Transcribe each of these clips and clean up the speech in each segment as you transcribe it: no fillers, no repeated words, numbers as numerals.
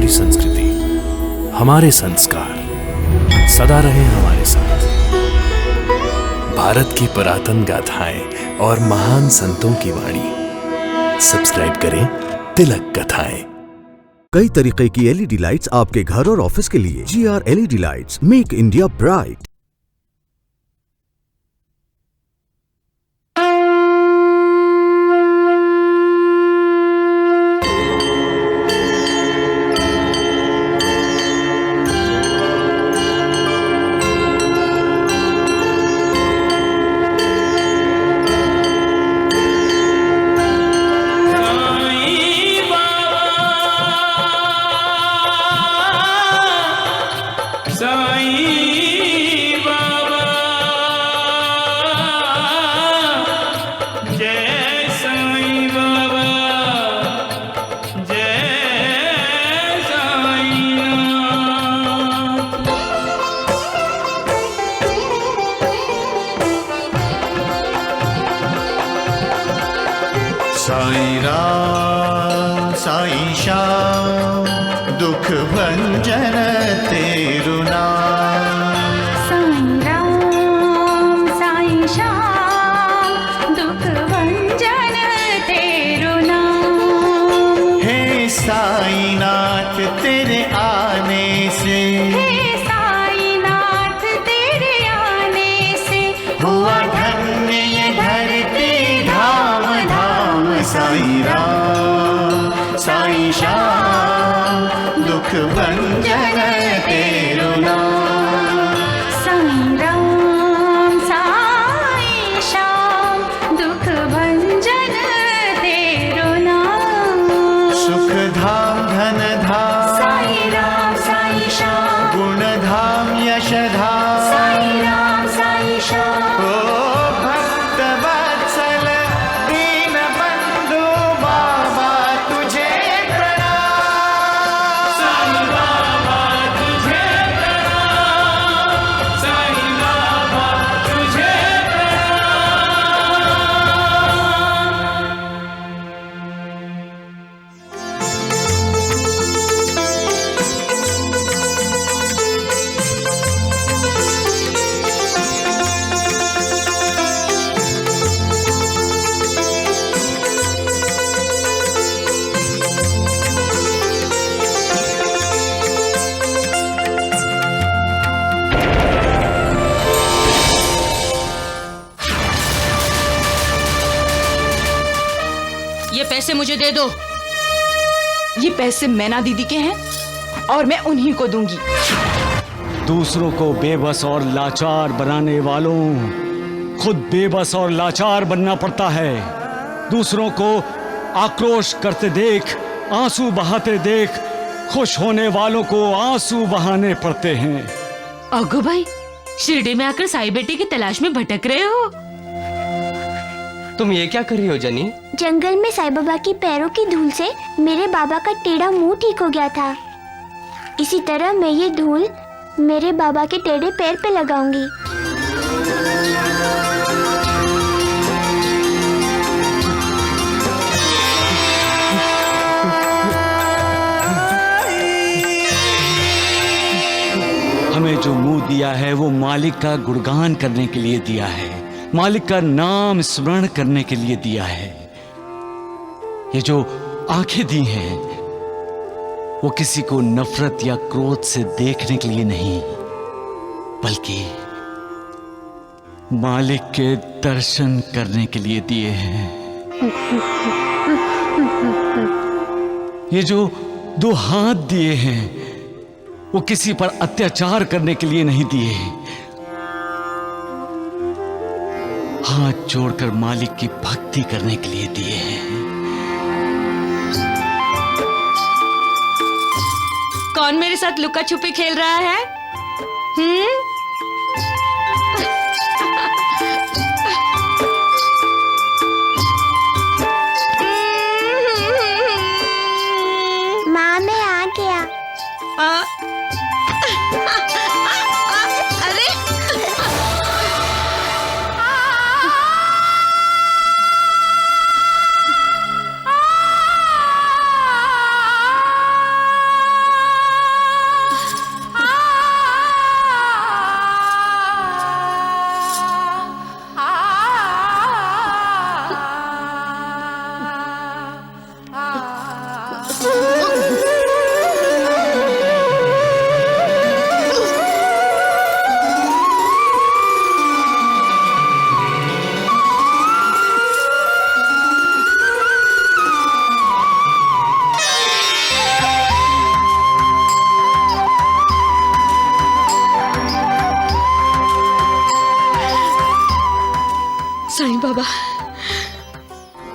हमारी संस्कृति, हमारे संस्कार सदा रहे हमारे साथ। भारत की पुरातन गाथाएं और महान संतों की वाणी। सब्सक्राइब करें तिलक कथाएं। कई तरीके की एलईडी लाइट्स आपके घर और ऑफिस के लिए। GR LED lights, make India bright. Sai Ram Sai Shyam दुख भंजन तेरु नाम। साईं राम साईं श्याम दुख भंजन तेरु नाम। हे साईं नाथ तेरे आने से, हे साईं नाथ तेरे आने से हुआ धन्य ये धरती धाम धाम। साईं राम साईं श्याम दुख भंजन तेरु नाम। साईं राम साईं श्याम दुख भंजन तेरु नाम। सुख धाम धन धाम साईं राम साईं श्याम गुण धाम यश धाम। साईं राम साईं श्याम ओ भक्त वत्सल दीन बंधु बाबा तुझे प्रणाम। साईं बाबा तुझे प्रणाम। साईं बाबा तुझे ये पैसे मुझे दे दो। ये पैसे मैना दीदी के हैं और मैं उन्हीं को दूंगी। दूसरों को बेबस और लाचार बनाने वालों, खुद बेबस और लाचार बनना पड़ता है। दूसरों को आक्रोश करते देख, आंसू बहाते देख, खुश होने वालों को आंसू बहाने पड़ते हैं। अगो भाई, शिरडी में आकर साईं बेटे की तलाश में भटक रहे हो। तुम ये क्या कर रही हो जनी? जंगल में साईं बाबा की पैरों की धूल से मेरे बाबा का टेढ़ा मुंह ठीक हो गया था। इसी तरह मैं ये धूल मेरे बाबा के टेढ़े पैर पे लगाऊंगी। हमें जो मुंह दिया है वो मालिक का गुणगान करने के लिए दिया है, मालिक का नाम स्मरण करने के लिए दिया है। ये जो आंखें दी हैं वो किसी को नफरत या क्रोध से देखने के लिए नहीं, बल्कि मालिक के दर्शन करने के लिए दिए हैं। ये जो दो हाथ दिए हैं वो किसी पर अत्याचार करने के लिए नहीं दिए, हाथ जोड़कर मालिक की भक्ति करने के लिए दिए हैं। कौन मेरे साथ लुका छुपी खेल रहा है? माँ मैं आ गया। अरे साईं बाबा।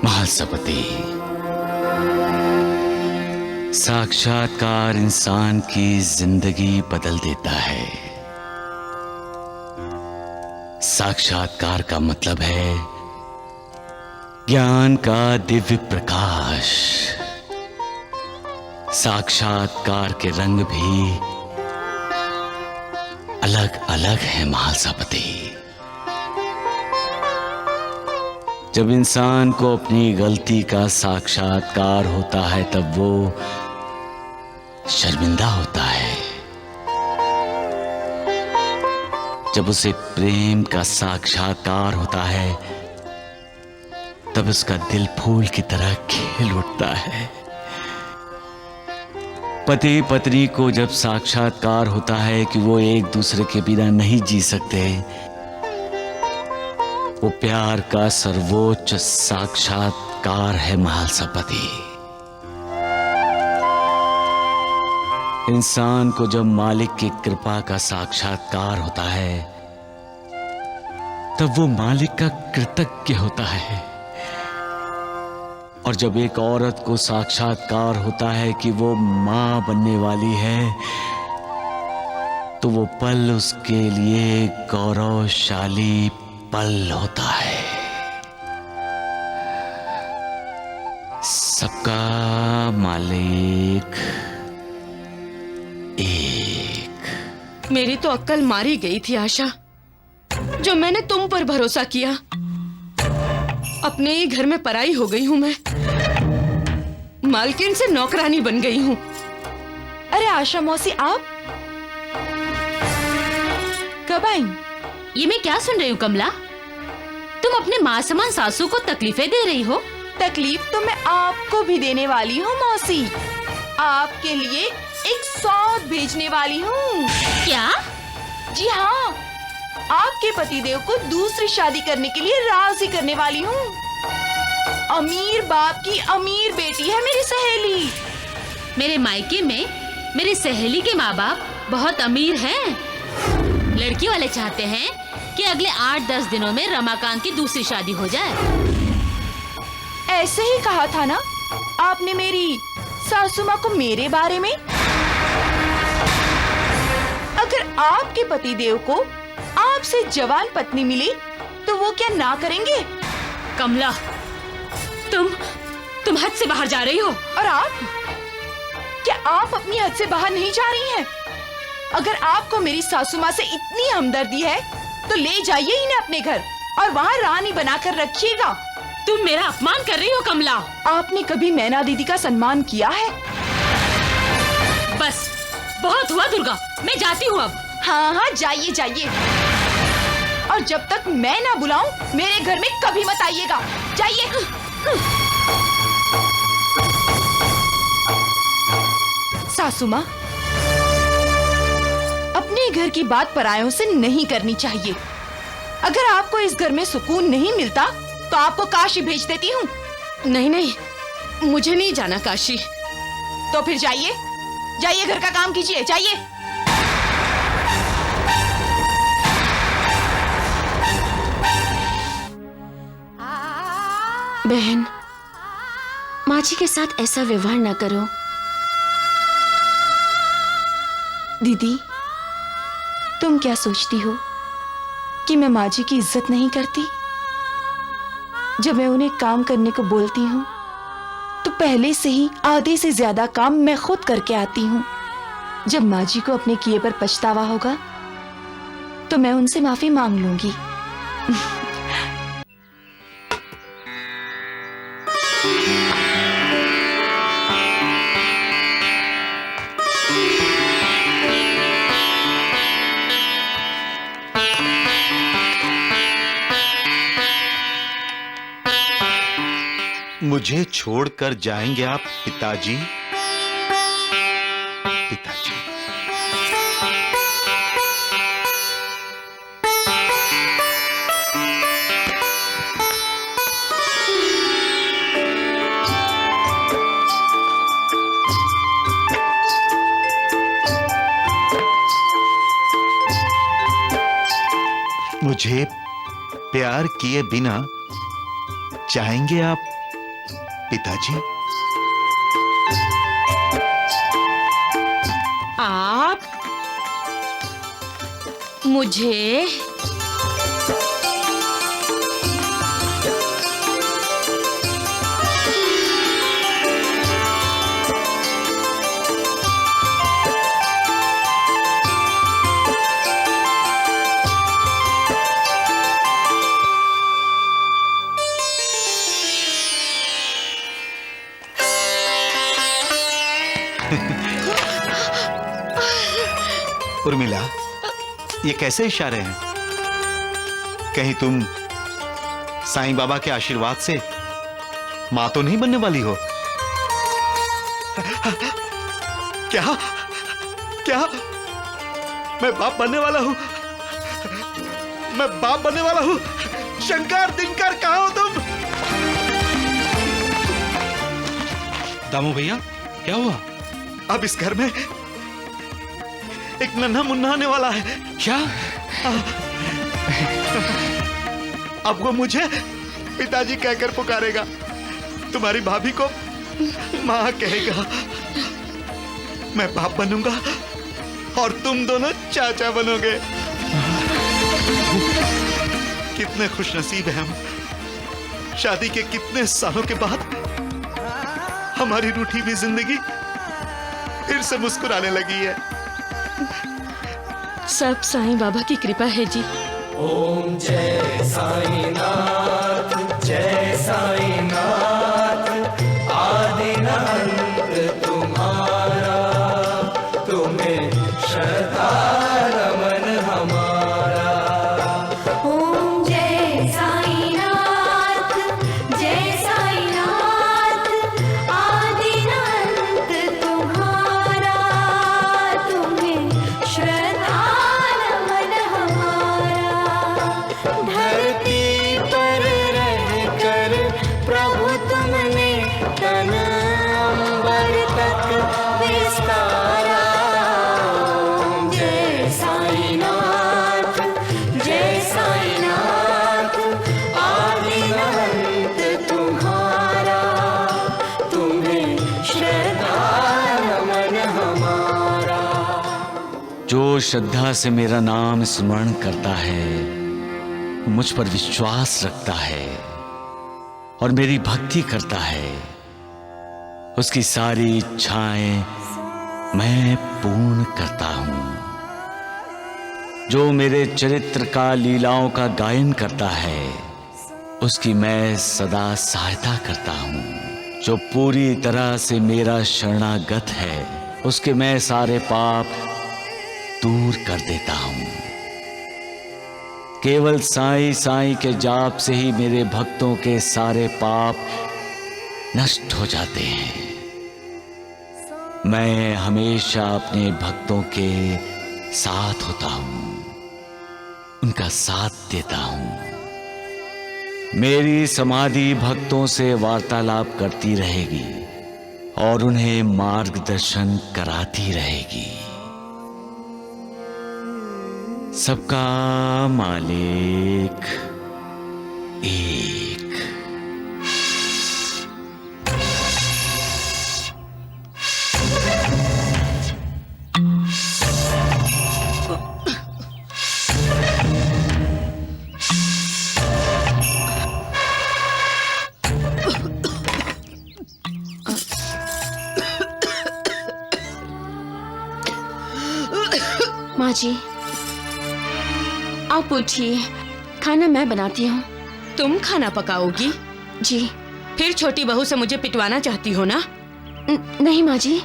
महासपति, साक्षात्कार इंसान की जिंदगी बदल देता है। साक्षात्कार का मतलब है ज्ञान का दिव्य प्रकाश। साक्षात्कार के रंग भी अलग अलग है महासपति। जब इंसान को अपनी गलती का साक्षात्कार होता है तब वो शर्मिंदा होता है। जब उसे प्रेम का साक्षात्कार होता है तब उसका दिल फूल की तरह खिल उठता है। पति पत्नी को जब साक्षात्कार होता है कि वो एक दूसरे के बिना नहीं जी सकते, वो प्यार का सर्वोच्च साक्षात्कार है महासपति। इंसान को जब मालिक की कृपा का साक्षात्कार होता है तब वो मालिक का कृतज्ञ होता है। और जब एक औरत को साक्षात्कार होता है कि वो मां बनने वाली है तो वो पल उसके लिए गौरवशाली पल होता है। सबका मालिक एक। मेरी तो अक्ल मारी गई थी आशा, जो मैंने तुम पर भरोसा किया। अपने ही घर में पराई हो गई हूं मैं, मालकिन से नौकरानी बन गई हूं। अरे आशा मौसी, आप कब आई? ये मैं क्या सुन रही हूँ कमला? तुम अपने माँ समान सासू को तकलीफें दे रही हो। तकलीफ तो मैं आपको भी देने वाली हूँ मौसी। आपके लिए एक सौद भेजने वाली हूँ। क्या? जी हाँ, आपके पतिदेव को दूसरी शादी करने के लिए राजी करने वाली हूँ। अमीर बाप की अमीर बेटी है मेरी सहेली। मेरे मायके में मेरी सहेली के माँ बाप बहुत अमीर हैं। लड़की वाले चाहते हैं कि अगले 8-10 दिनों में रमाकांत की दूसरी शादी हो जाए। ऐसे ही कहा था ना आपने मेरी सासू माँ को मेरे बारे में। अगर आपके पतिदेव को आपसे जवान पत्नी मिली तो वो क्या ना करेंगे? कमला, तुम हद से बाहर जा रही हो। और आप? क्या आप अपनी हद से बाहर नहीं जा रही हैं? अगर आपको मेरी सासू माँ से इतनी हमदर्दी है तो ले जाइए इन्हें अपने घर और वहाँ रानी बनाकर रखिएगा। तुम मेरा अपमान कर रही हो कमला। आपने कभी मैना दीदी का सम्मान किया है? बस बहुत हुआ दुर्गा, मैं जाती हूँ अब। हाँ हाँ, जाइए जाइए। और जब तक मैं ना बुलाऊं मेरे घर में कभी मत आइएगा। जाइए। सासू माँ, अपने घर की बात परायों से नहीं करनी चाहिए। अगर आपको इस घर में सुकून नहीं मिलता तो आपको काशी भेज देती हूँ। नहीं नहीं, मुझे नहीं जाना काशी। तो फिर जाइए, जाइए घर का काम कीजिए, जाइए। बहन, माँ जी के साथ ऐसा व्यवहार न करो। दीदी, तुम क्या सोचती हो कि मैं माँ जी की इज्जत नहीं करती? जब मैं उन्हें काम करने को बोलती हूँ तो पहले से ही आधे से ज्यादा काम मैं खुद करके आती हूँ। जब माँ जी को अपने किए पर पछतावा होगा तो मैं उनसे माफी मांग लूंगी। मुझे छोड़कर जाएंगे आप पिताजी? मुझे प्यार किए बिना चाहेंगे आप पिताजी? आप मुझे उर्मिला, ये कैसे इशारे हैं? कहीं तुम साईं बाबा के आशीर्वाद से मां तो नहीं बनने वाली हो? क्या क्या मैं बाप बनने वाला हूं? मैं बाप बनने वाला हूं? शंकर, दिनकर, कहां हो तुम? दामू भैया, क्या हुआ? अब इस घर में एक नन्हा मुन्ना आने वाला है। क्या? अब वो मुझे पिताजी कहकर पुकारेगा, तुम्हारी भाभी को मां कहेगा, मैं बाप बनूंगा और तुम दोनों चाचा बनोगे। कितने खुशनसीब हैं हम। शादी के कितने सालों के बाद हमारी रूठी हुई जिंदगी फिर से मुस्कुराने लगी है। सब साईं बाबा की कृपा है जी। ओम जय साईनाथ, जय साईनाथ, आदि न अंत तुम्हारा, तुम्हें श्रद्धा रमन हमारा। ओम जय साईनाथ, जय साईनाथ, आदि न अंत तुम्हारा, तुम्हें श्रद्धा रमन हमारा। धरती पर रहकर प्रभु तुमने तन अंबर तक विस्तारा। जय साईनाथ, जय साईनाथ, आदि न अंत तुम्हारा, तुम्हें श्रद्धा नमन हमारा। जो श्रद्धा से मेरा नाम स्मरण करता है, मुझ पर विश्वास रखता है और मेरी भक्ति करता है, उसकी सारी इच्छाएं मैं पूर्ण करता हूं। जो मेरे चरित्र का, लीलाओं का गायन करता है, उसकी मैं सदा सहायता करता हूं। जो पूरी तरह से मेरा शरणागत है, उसके मैं सारे पाप दूर कर देता हूं। केवल साईं साईं के जाप से ही मेरे भक्तों के सारे पाप नष्ट हो जाते हैं। मैं हमेशा अपने भक्तों के साथ होता हूं, उनका साथ देता हूं। मेरी समाधि भक्तों से वार्तालाप करती रहेगी और उन्हें मार्गदर्शन कराती रहेगी। सबका मालिक एक। माँ जी, आप उठिए, खाना मैं बनाती हूँ। तुम खाना पकाओगी? जी। फिर छोटी बहू से मुझे पिटवाना चाहती हो ना? नहीं माँ जी।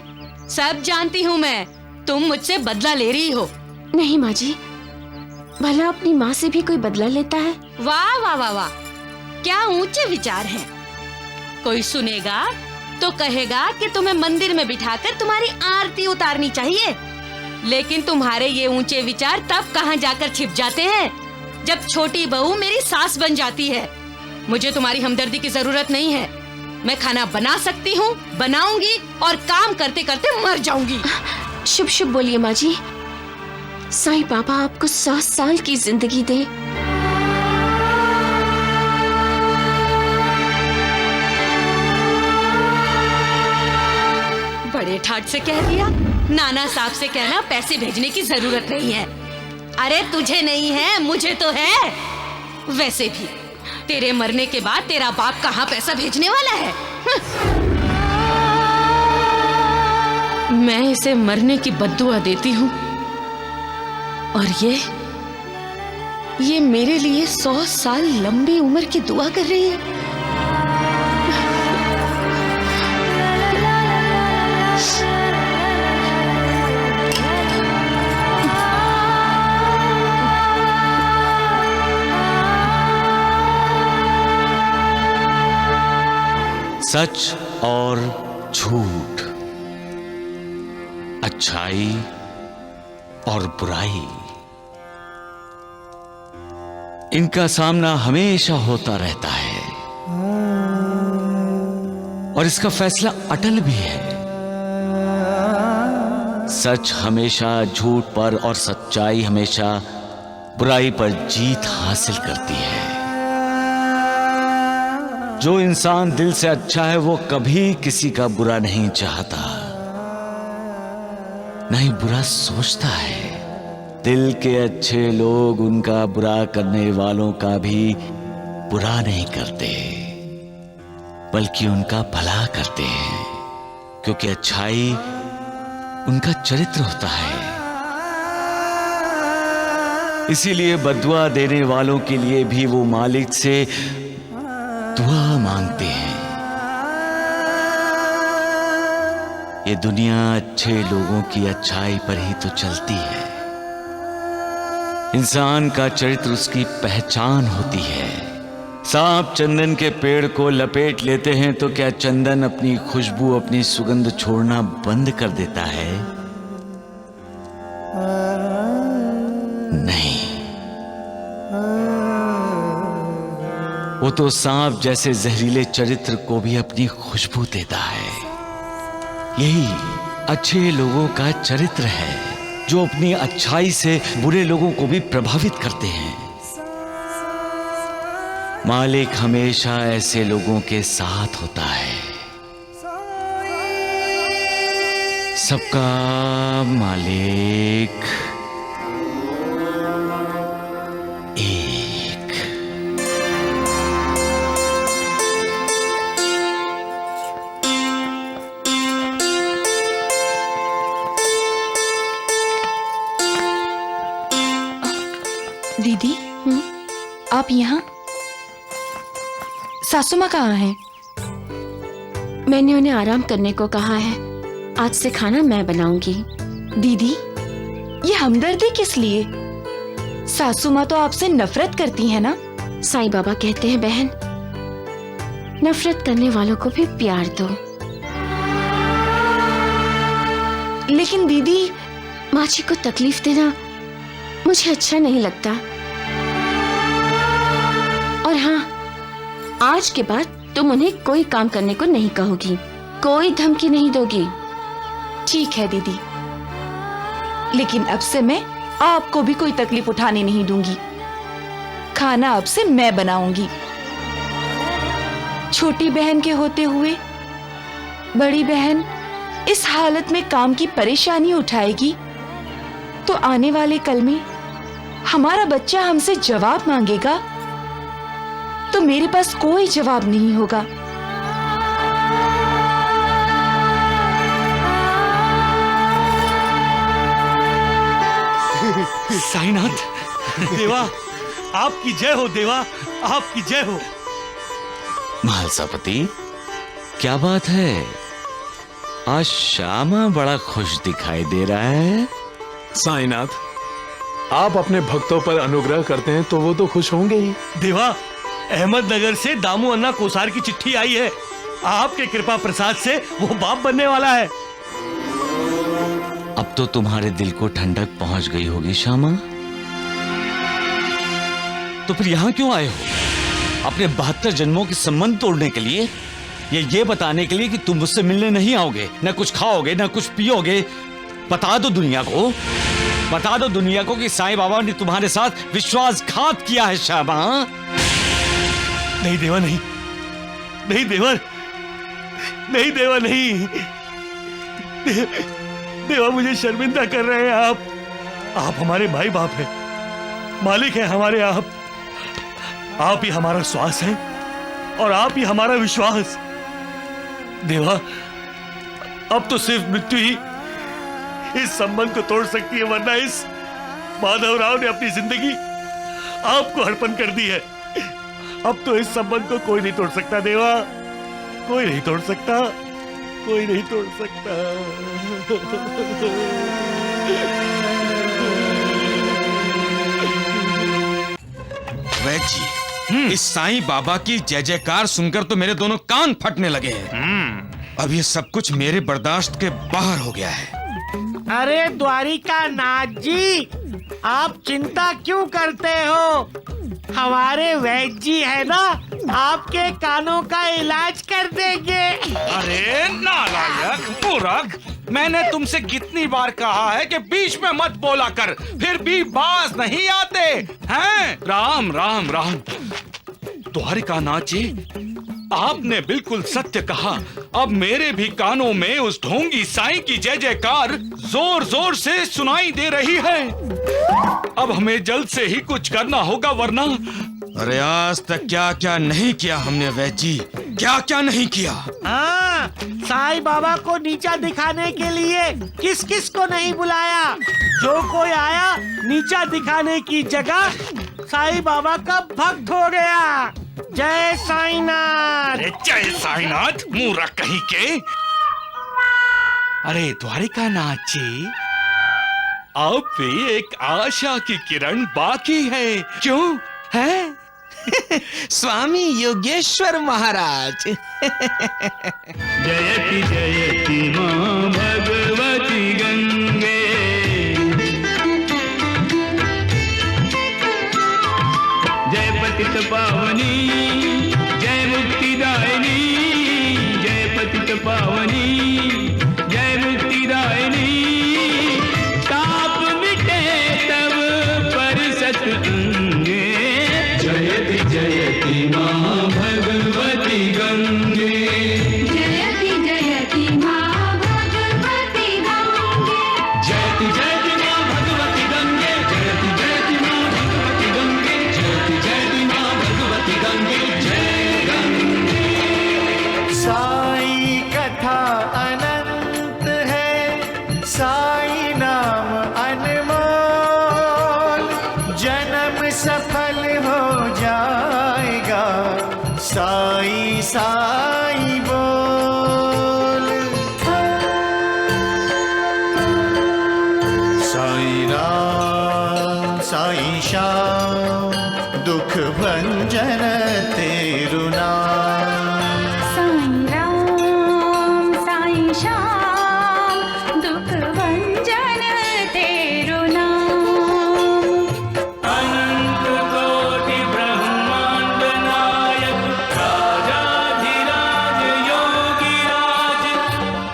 सब जानती हूँ मैं, तुम मुझसे बदला ले रही हो। नहीं माँ जी, भला अपनी माँ से भी कोई बदला लेता है? वाह वाह वाह वाह, क्या ऊंचे विचार हैं। कोई सुनेगा तो कहेगा कि तुम्हें मंदिर में बिठाकर तुम्हारी आरती उतारनी चाहिए। लेकिन तुम्हारे ये ऊंचे विचार तब कहाँ जाकर छिप जाते हैं जब छोटी बहू मेरी सास बन जाती है। मुझे तुम्हारी हमदर्दी की जरूरत नहीं है। मैं खाना बना सकती हूँ, बनाऊंगी और काम करते करते मर जाऊंगी। शुभ शुभ बोलिए माँ जी। साईं बाबा आपको 100 साल की जिंदगी दे। ठाट से कह दिया। नाना साहब से कहना पैसे भेजने की जरूरत नहीं है। अरे तुझे नहीं है, मुझे तो है। वैसे भी तेरे मरने के बाद तेरा बाप कहाँ पैसा भेजने वाला है? मैं इसे मरने की बद्दुआ देती हूँ और ये मेरे लिए 100 साल लंबी उम्र की दुआ कर रही है। सच और झूठ, अच्छाई और बुराई, इनका सामना हमेशा होता रहता है और इसका फैसला अटल भी है। सच हमेशा झूठ पर और सच्चाई हमेशा बुराई पर जीत हासिल करती है। जो इंसान दिल से अच्छा है वो कभी किसी का बुरा नहीं चाहता, नहीं बुरा सोचता है। दिल के अच्छे लोग उनका बुरा करने वालों का भी बुरा नहीं करते, बल्कि उनका भला करते हैं, क्योंकि अच्छाई उनका चरित्र होता है। इसीलिए बद्दुआ देने वालों के लिए भी वो मालिक से दुआ मांगते हैं। ये दुनिया अच्छे लोगों की अच्छाई पर ही तो चलती है। इंसान का चरित्र उसकी पहचान होती है। सांप चंदन के पेड़ को लपेट लेते हैं तो क्या चंदन अपनी खुशबू, अपनी सुगंध छोड़ना बंद कर देता है? नहीं, वो तो सांप जैसे जहरीले चरित्र को भी अपनी खुशबू देता है। यही अच्छे लोगों का चरित्र है, जो अपनी अच्छाई से बुरे लोगों को भी प्रभावित करते हैं। मालिक हमेशा ऐसे लोगों के साथ होता है। सबका मालिक एक। दीदी, आप यहाँ? सासू माँ कहाँ हैं? मैंने उन्हें आराम करने को कहा है। आज से खाना मैं बनाऊंगी। दीदी, ये हमदर्दी किस लिए? सासू माँ तो आपसे नफरत करती है ना? साईं बाबा कहते हैं बहन, नफरत करने वालों को भी प्यार दो। लेकिन दीदी, माँ जी को तकलीफ देना मुझे अच्छा नहीं लगता। और हाँ, आज के बाद तुम उन्हें कोई काम करने को नहीं कहोगी, कोई धमकी नहीं दोगी। ठीक है दीदी, लेकिन अब से मैं आपको भी कोई तकलीफ उठाने नहीं दूंगी। खाना अब से मैं बनाऊंगी। छोटी बहन के होते हुए बड़ी बहन इस हालत में काम की परेशानी उठाएगी तो आने वाले कल में हमारा बच्चा हमसे जवाब मांगेगा तो मेरे पास कोई जवाब नहीं होगा। साईनाथ, देवा आपकी जय हो, देवा आपकी जय हो। महालसापति, क्या बात है? आज श्यामा बड़ा खुश दिखाई दे रहा है। साईनाथ, आप अपने भक्तों पर अनुग्रह करते हैं तो वो तो खुश होंगे ही। देवा, अहमदनगर से दामू अन्ना कोसार की चिट्ठी आई है। आपके कृपा प्रसाद से वो बाप बनने वाला है। अब तो तुम्हारे दिल को ठंडक पहुंच गई होगी श्यामा। तो फिर यहां क्यों आए हो? अपने 72 जन्मों के संबंध तोड़ने के लिए? ये बताने के लिए कि तुम मुझसे मिलने नहीं आओगे, न कुछ खाओगे न कुछ पियोगे? बता दो दुनिया को, बता दो दुनिया को कि साईं बाबा ने तुम्हारे साथ विश्वासघात किया है श्यामा। नहीं देवा, नहीं, नहीं देवा, नहीं देवा, नहीं। देवा मुझे शर्मिंदा कर रहे हैं आप हमारे भाई बाप हैं, मालिक हैं हमारे आप ही हमारा श्वास है और आप ही हमारा विश्वास। देवा अब तो सिर्फ मृत्यु ही इस संबंध को तोड़ सकती है, वरना इस माधवराव ने अपनी जिंदगी आपको अर्पण कर दी है। अब तो इस संबंध को कोई नहीं तोड़ सकता देवा, कोई नहीं तोड़ सकता, कोई नहीं तोड़ सकता। वैद जी, इस साईं बाबा की जय जयकार सुनकर तो मेरे दोनों कान फटने लगे हैं। अब ये सब कुछ मेरे बर्दाश्त के बाहर हो गया है। अरे द्वारिका नाथ जी, आप चिंता क्यों करते हो? हमारे वैद्य जी है ना, आपके कानों का इलाज कर देंगे। अरे नालायक मूर्ख, मैंने तुमसे कितनी बार कहा है कि बीच में मत बोला कर, फिर भी बाज नहीं आते हैं। राम राम राम। द्वारिका नाथ जी, आपने बिल्कुल सत्य कहा। अब मेरे भी कानों में उस ढोंगी साईं की जय जयकार जोर जोर से सुनाई दे रही है। अब हमें जल्द से ही कुछ करना होगा, वरना। अरे आज तक क्या क्या नहीं किया हमने वैद्य जी, क्या क्या नहीं किया। हाँ, साईं बाबा को नीचा दिखाने के लिए किस किस को नहीं बुलाया। जो कोई आया नीचा दिखाने की जगह साईं बाबा का भक्त हो गया। जय साईनाथ। जय साईनाथ मूर्ख कहीं के। अरे द्वारिका नाथ जी, अब भी एक आशा की किरण बाकी है, क्यों है? स्वामी योगेश्वर महाराज। जयति जयति मां भगवती गंगे, जय पतित पावनी, जय मुक्तिदायिनी, जय पतित पावनी, जय मुक्तिदायिनी। ताप मिटे तब परसत अंगे, जयति जयति मां भगवती गंगे। जयति जयति मां भगवती गंगे, जयति जयति मां भगवती गंगे, जयति जयति मां भगवती गंगे, जयति जयति मां भगवती गंगे, जय गंगे। साई कथा अनंत है, साई नाम अनमोल, जन्म सफल हो जाएगा, साई साई बोल। साई राम साई श्याम, दुख भंजन तेरु नाम। साईं राम साईं श्याम, दुख भंजन तेरो नाम। अनंत कोटि ब्रह्मांड नायक, राजाधिराज योगिराज,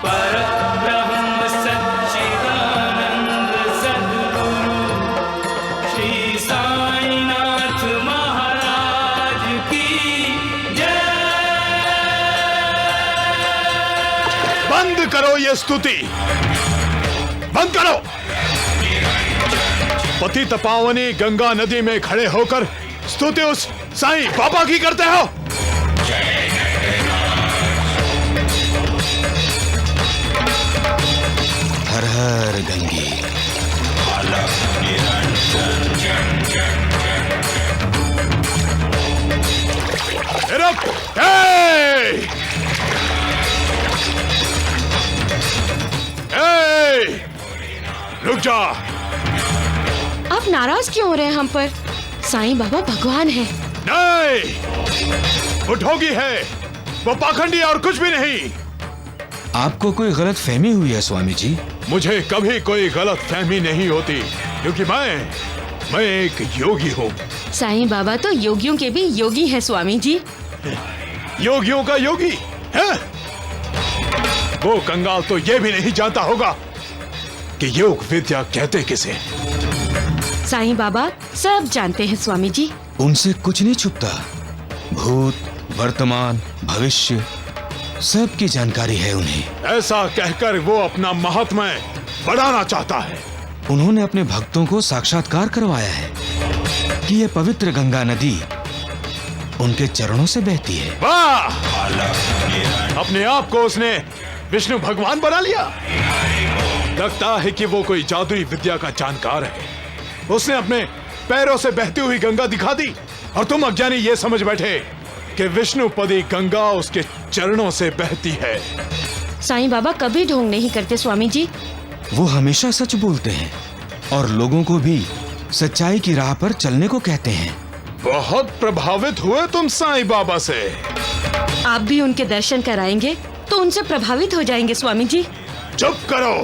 परब्रह्म सच्चिदानंद सद्गुरु श्री साईनाथ महाराज की जय। बंद करो ये स्तुति, बंद करो। पतित पावनी गंगा नदी में खड़े होकर स्तुति उस साईं बाबा की करते हो। हर हर गंगे। रुक, ए! रुक जा। आप नाराज क्यों हो रहे हैं हम पर? साईं बाबा भगवान है। नहीं, वो ढोंगी है, वो पाखंडी और कुछ भी नहीं। आपको कोई गलत फहमी हुई है स्वामी जी? मुझे कभी कोई गलत फहमी नहीं होती, क्योंकि मैं एक योगी हूँ। साईं बाबा तो योगियों के भी योगी हैं स्वामी जी। योगियों का योगी है? वो कंगाल तो ये भी नहीं जानता होगा कि योग विद्या कहते किसे। साईं बाबा सब जानते हैं स्वामी जी। उनसे कुछ नहीं छुपता। भूत, वर्तमान, भविष्य सबकी जानकारी है उन्हें। ऐसा कहकर वो अपना महात्म्य बढ़ाना चाहता है। उन्होंने अपने भक्तों को साक्षात्कार करवाया है कि यह पवित्र गंगा नदी उनके चरणों से बहती है। वाह! अपने आप को उसने विष्णु भगवान बना लिया। लगता है कि वो कोई जादुई विद्या का जानकार है। उसने अपने पैरों से बहती हुई गंगा दिखा दी और तुम अज्ञानी ये समझ बैठे कि विष्णुपदी गंगा उसके चरणों से बहती है। साईं बाबा कभी ढोंग नहीं करते स्वामी जी। वो हमेशा सच बोलते हैं और लोगों को भी सच्चाई की राह पर चलने को कहते हैं। बहुत प्रभावित हुए तुम साईं बाबा से। आप भी उनके दर्शन कराएंगे तो उनसे प्रभावित हो जाएंगे स्वामी जी। चुप करो।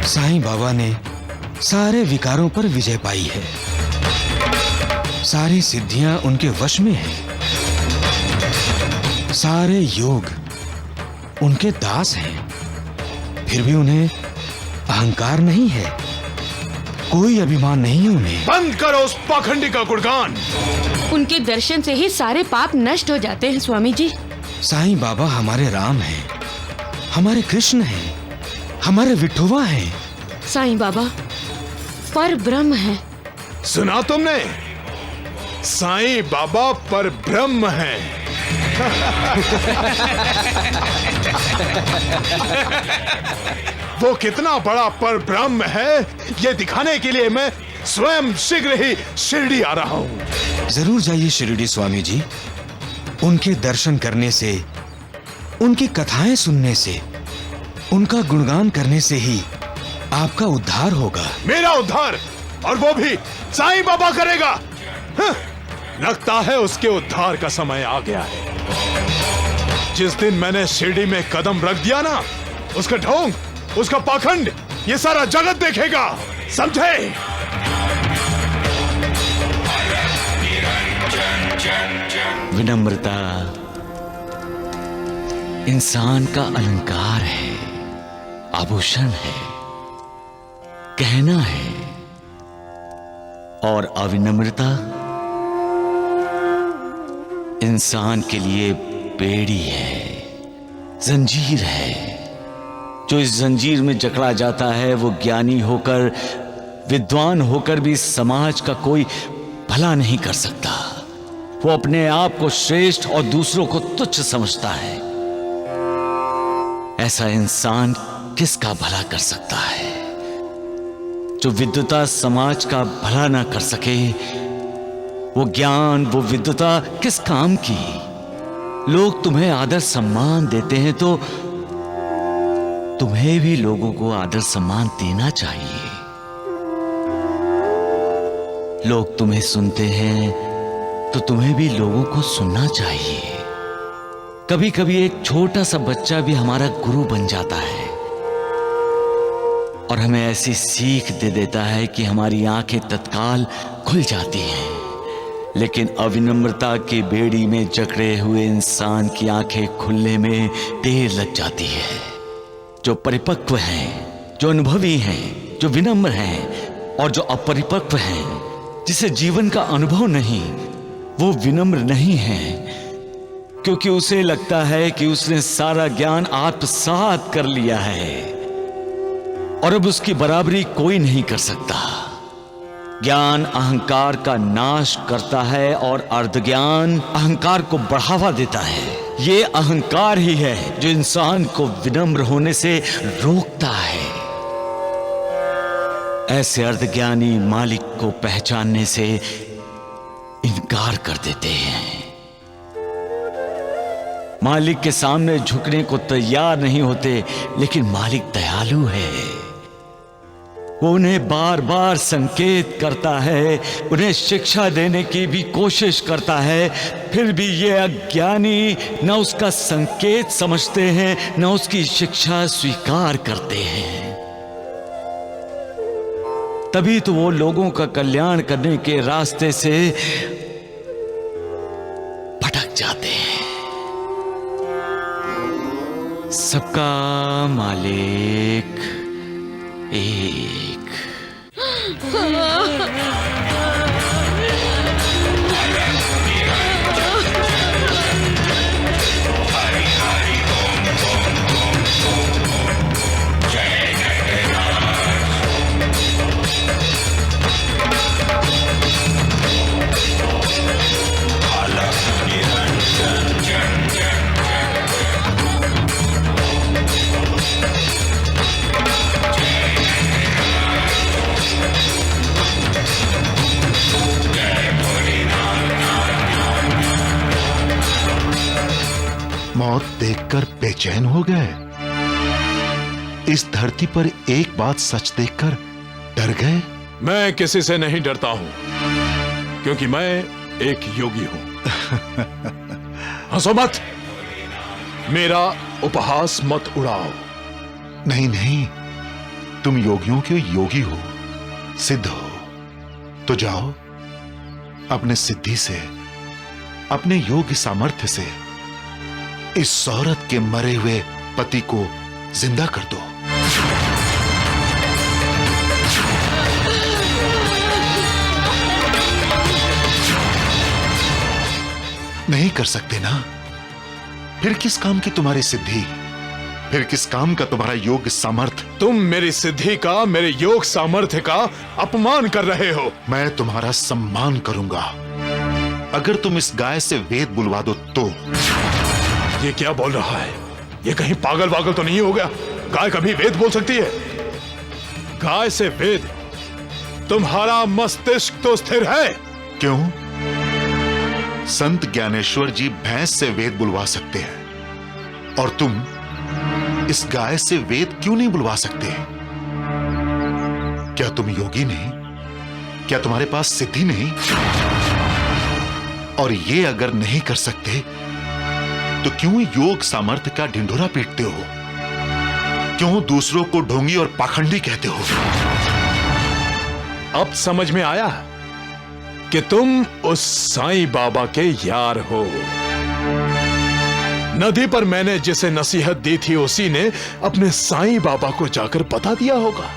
साईं बाबा ने सारे विकारों पर विजय पाई है। सारी सिद्धियां उनके वश में हैं। सारे योग उनके दास हैं। फिर भी उन्हें अहंकार नहीं है, कोई अभिमान नहीं है उन्हें। बंद करो उस पाखंडी का गुणगान। उनके दर्शन से ही सारे पाप नष्ट हो जाते हैं स्वामी जी। साईं बाबा हमारे राम हैं, हमारे कृष्ण हैं, हमारे विठोबा हैं। साईं बाबा पर ब्रह्म है। सुना तुमने? साईं बाबा पर ब्रह्म है। वो कितना बड़ा पर ब्रह्म है ये दिखाने के लिए मैं स्वयं शीघ्र ही शिरडी आ रहा हूँ। जरूर जाइए शिरडी स्वामी जी। उनके दर्शन करने से, उनकी कथाएं सुनने से, उनका गुणगान करने से ही आपका उद्धार होगा। मेरा उद्धार? और वो भी साईं बाबा करेगा? लगता है उसके उद्धार का समय आ गया है। जिस दिन मैंने शिरडी में कदम रख दिया ना, उसका ढोंग, उसका पाखंड ये सारा जगत देखेगा, समझे? विनम्रता इंसान का अलंकार है, आभूषण है, कहना है। और अविनम्रता इंसान के लिए बेड़ी है, जंजीर है। जो इस जंजीर में जकड़ा जाता है वो ज्ञानी होकर, विद्वान होकर भी समाज का कोई भला नहीं कर सकता। वो अपने आप को श्रेष्ठ और दूसरों को तुच्छ समझता है। ऐसा इंसान किसका भला कर सकता है? जो विद्वता समाज का भला ना कर सके, वो ज्ञान, वो विद्वता किस काम की? लोग तुम्हें आदर सम्मान देते हैं तो तुम्हें भी लोगों को आदर सम्मान देना चाहिए। लोग तुम्हें सुनते हैं तो तुम्हें भी लोगों को सुनना चाहिए। कभी कभी एक छोटा सा बच्चा भी हमारा गुरु बन जाता है और हमें ऐसी सीख दे देता है कि हमारी आंखें तत्काल खुल जाती हैं। लेकिन अविनम्रता की बेड़ी में जकड़े हुए इंसान की आंखें खुलने में देर लग जाती है। जो परिपक्व हैं, जो अनुभवी हैं, जो विनम्र हैं, और जो अपरिपक्व हैं, जिसे जीवन का अनुभव नहीं, वो विनम्र नहीं है, क्योंकि उसे लगता है कि उसने सारा ज्ञान आत्मसात कर लिया है और अब उसकी बराबरी कोई नहीं कर सकता। ज्ञान अहंकार का नाश करता है और अर्धज्ञान अहंकार को बढ़ावा देता है। ये अहंकार ही है जो इंसान को विनम्र होने से रोकता है। ऐसे अर्धज्ञानी मालिक को पहचानने से इनकार कर देते हैं। मालिक के सामने झुकने को तैयार नहीं होते, लेकिन मालिक दयालु है। वो उन्हें बार बार संकेत करता है, उन्हें शिक्षा देने की भी कोशिश करता है, फिर भी ये अज्ञानी न उसका संकेत समझते हैं न उसकी शिक्षा स्वीकार करते हैं। तभी तो वो लोगों का कल्याण करने के रास्ते से भटक जाते हैं। सबका मालिक एक। देखकर बेचैन हो गए? इस धरती पर एक बात सच देखकर डर गए? मैं किसी से नहीं डरता हूं, क्योंकि मैं एक योगी हूं। हंसो मत, मेरा उपहास मत उड़ाओ। नहीं नहीं, तुम योगियों के योगी हो, सिद्ध हो। तो जाओ, अपने सिद्धि से, अपने योग्य सामर्थ्य से इस औरत के मरे हुए पति को जिंदा कर दो। नहीं कर सकते ना? फिर किस काम की तुम्हारी सिद्धि? फिर किस काम का तुम्हारा योग सामर्थ्य? तुम मेरी सिद्धि का, मेरे योग सामर्थ्य का अपमान कर रहे हो। मैं तुम्हारा सम्मान करूंगा अगर तुम इस गाय से वेद बुलवा दो तो। ये क्या बोल रहा है? ये कहीं पागल वागल तो नहीं हो गया? गाय कभी वेद बोल सकती है? गाय से वेद? तुम्हारा मस्तिष्क तो स्थिर है। क्यों? संत ज्ञानेश्वर जी भैंस से वेद बुलवा सकते हैं और तुम इस गाय से वेद क्यों नहीं बुलवा सकते? क्या तुम योगी नहीं? क्या तुम्हारे पास सिद्धि नहीं? और ये अगर नहीं कर सकते तो क्यों योग सामर्थ्य का ढिंढोरा पीटते हो? क्यों दूसरों को ढोंगी और पाखंडी कहते हो? अब समझ में आया कि तुम उस साईं बाबा के यार हो। नदी पर मैंने जिसे नसीहत दी थी उसी ने अपने साईं बाबा को जाकर बता दिया होगा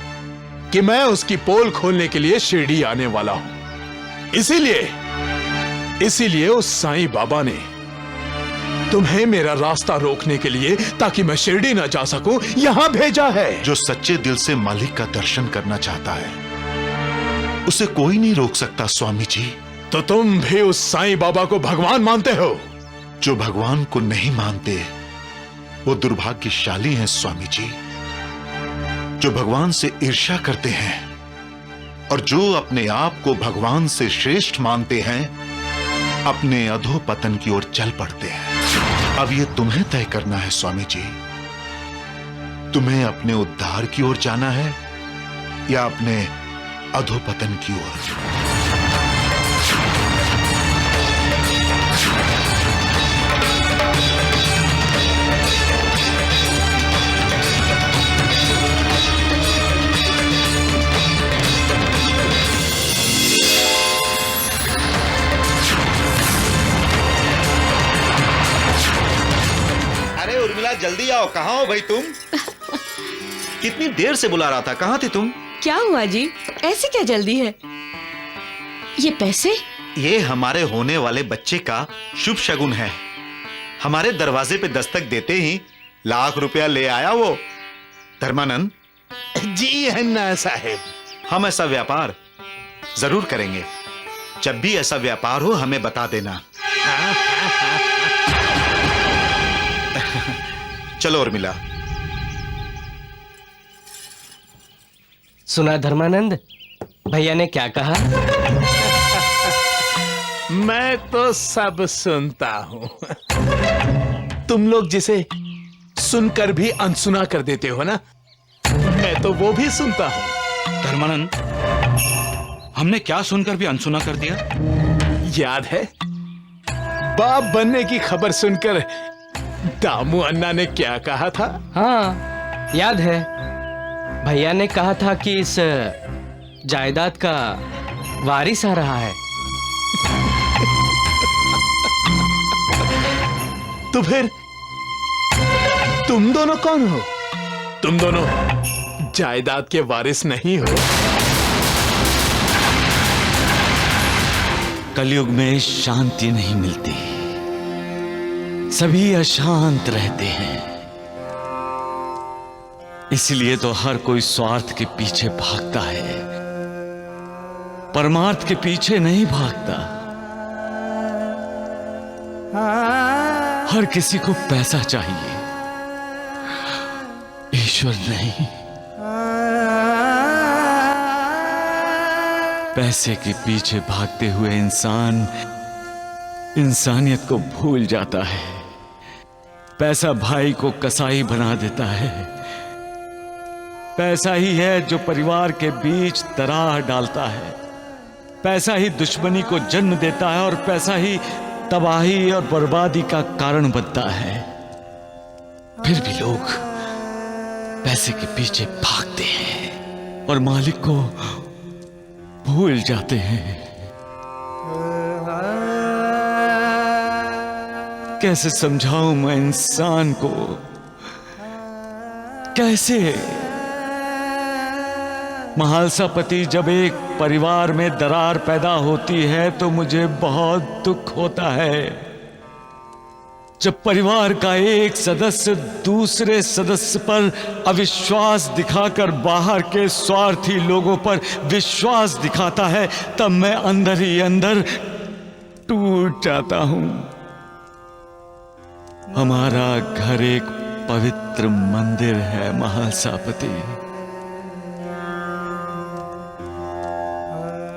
कि मैं उसकी पोल खोलने के लिए शिरडी आने वाला हूं। इसीलिए उस साईं बाबा ने तुम्हें मेरा रास्ता रोकने के लिए, ताकि मैं शिरडी ना जा सकूं, यहां भेजा है। जो सच्चे दिल से मालिक का दर्शन करना चाहता है उसे कोई नहीं रोक सकता स्वामी जी। तो तुम भी उस साईं बाबा को भगवान मानते हो? जो भगवान को नहीं मानते वो दुर्भाग्यशाली हैं स्वामी जी। जो भगवान से ईर्ष्या करते हैं और जो अपने आप को भगवान से श्रेष्ठ मानते हैं अपने अधोपतन की ओर चल पड़ते हैं। अब ये तुम्हें तय करना है स्वामी जी, तुम्हें अपने उद्धार की ओर जाना है या अपने अधोपतन की ओर। अरे उर्मिला, जल्दी आओ। कहाँ हो भाई तुम? कितनी देर से बुला रहा था, कहाँ थी तुम? क्या हुआ जी, ऐसी क्या जल्दी है? ये पैसे? ये हमारे होने वाले बच्चे का शुभ शगुन है। हमारे दरवाजे पे दस्तक देते ही लाख रुपया ले आया वो। धर्मानंद जी अन्ना साहेब, हम ऐसा व्यापार जरूर करेंगे। जब भी ऐसा व्यापार हो हमें बता देना। चलो उर्मिला। सुना धर्मानंद, भैया ने क्या कहा? मैं तो सब सुनता हूं। तुम लोग जिसे सुनकर भी अनसुना कर देते हो ना, मैं तो वो भी सुनता हूं। धर्मानंद, हमने क्या सुनकर भी अनसुना कर दिया? याद है बाप बनने की खबर सुनकर दामू अन्ना ने क्या कहा था? हाँ याद है, भैया ने कहा था कि इस जायदाद का वारिस आ रहा है। तो फिर तुम दोनों कौन हो? तुम दोनों जायदाद के वारिस नहीं हो। कलयुग में शांति नहीं मिलती, सभी अशांत रहते हैं। इसलिए तो हर कोई स्वार्थ के पीछे भागता है, परमार्थ के पीछे नहीं भागता। हर किसी को पैसा चाहिए, ईश्वर नहीं। पैसे के पीछे भागते हुए इंसान इंसानियत को भूल जाता है। पैसा भाई को कसाई बना देता है। पैसा ही है जो परिवार के बीच दरार डालता है। पैसा ही दुश्मनी को जन्म देता है और पैसा ही तबाही और बर्बादी का कारण बनता है। फिर भी लोग पैसे के पीछे भागते हैं और मालिक को भूल जाते हैं। कैसे समझाऊं मैं इंसान को, कैसे? महालसापति, जब एक परिवार में दरार पैदा होती है तो मुझे बहुत दुख होता है। जब परिवार का एक सदस्य दूसरे सदस्य पर अविश्वास दिखाकर बाहर के स्वार्थी लोगों पर विश्वास दिखाता है, तब मैं अंदर ही अंदर टूट जाता हूं। हमारा घर एक पवित्र मंदिर है महालसापति।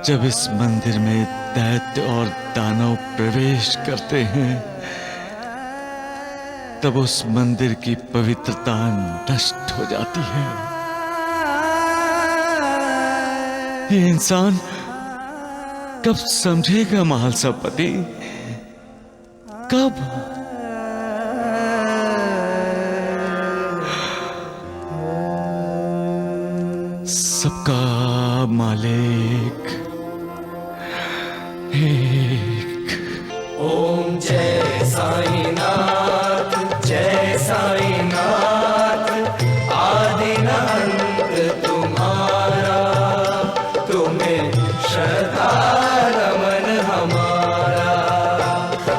जब इस मंदिर में दैत्य और दानव प्रवेश करते हैं, तब उस मंदिर की पवित्रता नष्ट हो जाती है। ये इंसान कब समझेगा महालसापति? कब? सबका मालिक एक। ओम जय साईनाथ, जय साईनाथ। आदि न अंत तुम्हारा, तुम्हें श्रद्धा नमन हमारा।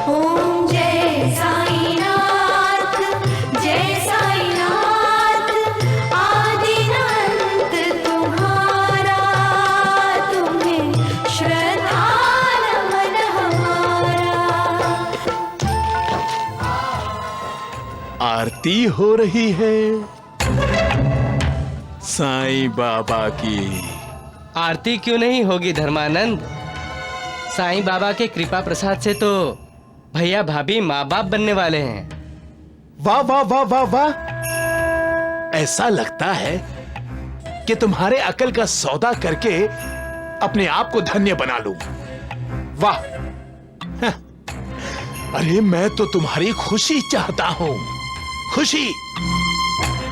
ओम जय साईनाथ, जय साईनाथ। आदि न अंत तुम्हारा, तुम्हें श्रद्धा नमन हमारा। आरती हो रही है साईं बाबा की। आरती क्यों नहीं होगी धर्मानंद? साईं बाबा के कृपा प्रसाद से तो भैया भाभी माँ बाप बनने वाले हैं। वाह वाह वाह वाह वाह! ऐसा लगता है कि तुम्हारे अकल का सौदा करके अपने आप को धन्य बना लूं। वाह! हं। अरे मैं तो तुम्हारी खुशी चाहता हूं, खुशी।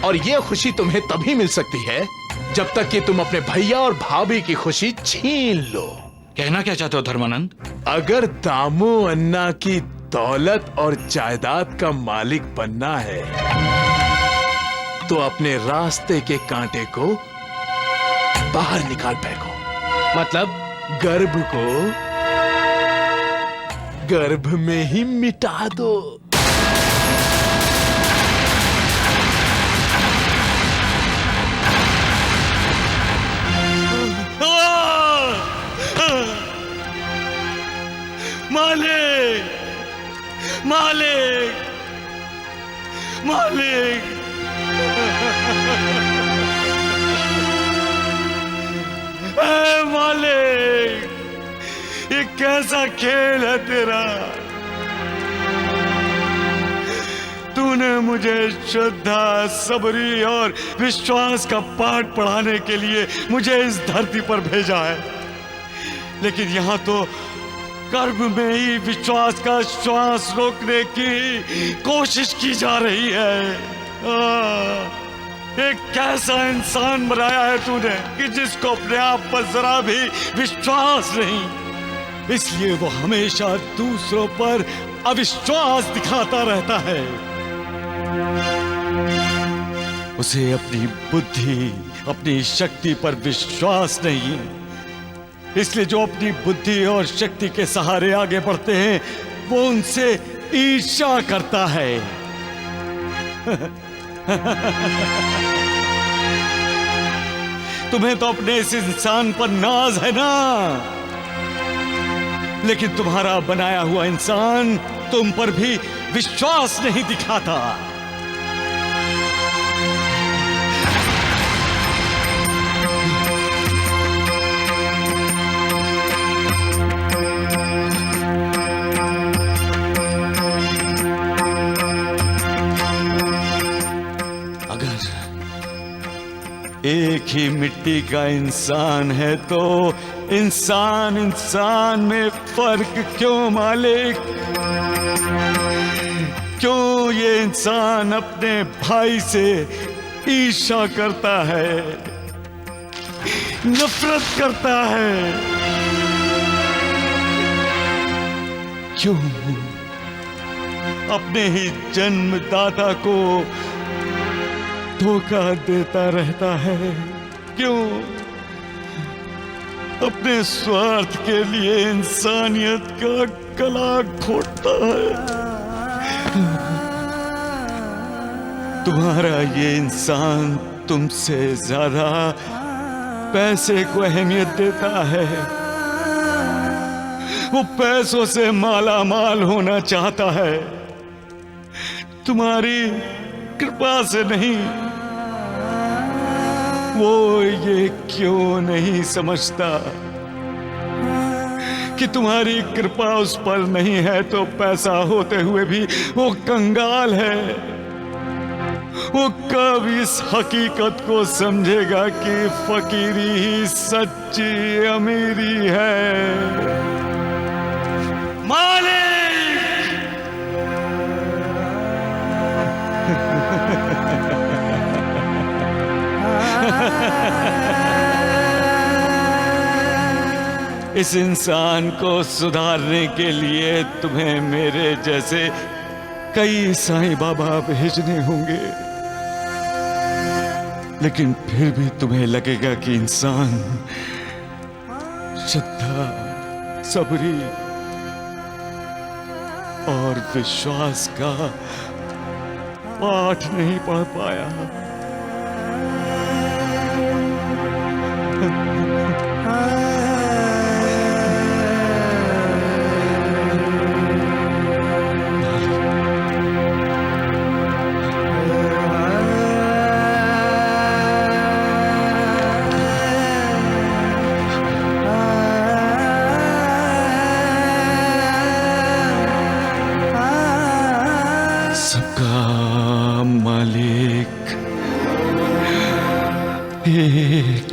और ये खुशी तुम्हें तभी मिल सकती है जब तक कि तुम अपने भैया और भाभी की खुशी छीन लो। कहना क्या चाहते हो धर्मानंद? अगर दामू अन्ना की दौलत और जायदाद का मालिक बनना है तो अपने रास्ते के कांटे को बाहर निकाल फेंको। मतलब? गर्भ को गर्भ में ही मिटा दो। मालिक, मालिक, मालिक। ऐ मालिक, ये कैसा खेल है तेरा? तूने मुझे श्रद्धा, सबरी और विश्वास का पाठ पढ़ाने के लिए मुझे इस धरती पर भेजा है, लेकिन यहाँ तो गर्भ में ही विश्वास का श्वास रोकने की कोशिश की जा रही है। एक कैसा इंसान बनाया है तूने कि जिसको अपने आप पर जरा भी विश्वास नहीं, इसलिए वो हमेशा दूसरों पर अविश्वास दिखाता रहता है। उसे अपनी बुद्धि, अपनी शक्ति पर विश्वास नहीं, इसलिए जो अपनी बुद्धि और शक्ति के सहारे आगे बढ़ते हैं वो उनसे ईर्ष्या करता है। तुम्हें तो अपने इस इंसान पर नाज है ना, लेकिन तुम्हारा बनाया हुआ इंसान तुम पर भी विश्वास नहीं दिखाता। एक ही मिट्टी का इंसान है तो इंसान इंसान में फर्क क्यों मालिक? क्यों ये इंसान अपने भाई से ईर्ष्या करता है, नफरत करता है? क्यों अपने ही जन्मदाता को धोखा देता रहता है? क्यों अपने स्वार्थ के लिए इंसानियत का गला घोटता है? तुम्हारा ये इंसान तुमसे ज्यादा पैसे को अहमियत देता है। वो पैसों से माला माल होना चाहता है, तुम्हारी कृपा से नहीं। वो ये क्यों नहीं समझता कि तुम्हारी कृपा उस पर नहीं है तो पैसा होते हुए भी वो कंगाल है। वो कब इस हकीकत को समझेगा कि फकीरी ही सच्ची अमीरी है? इस इंसान को सुधारने के लिए तुम्हें मेरे जैसे कई साईं बाबा भेजने होंगे, लेकिन फिर भी तुम्हें लगेगा कि इंसान श्रद्धा, सबरी और विश्वास का पाठ नहीं पढ़ पाया। सबका मालिक एक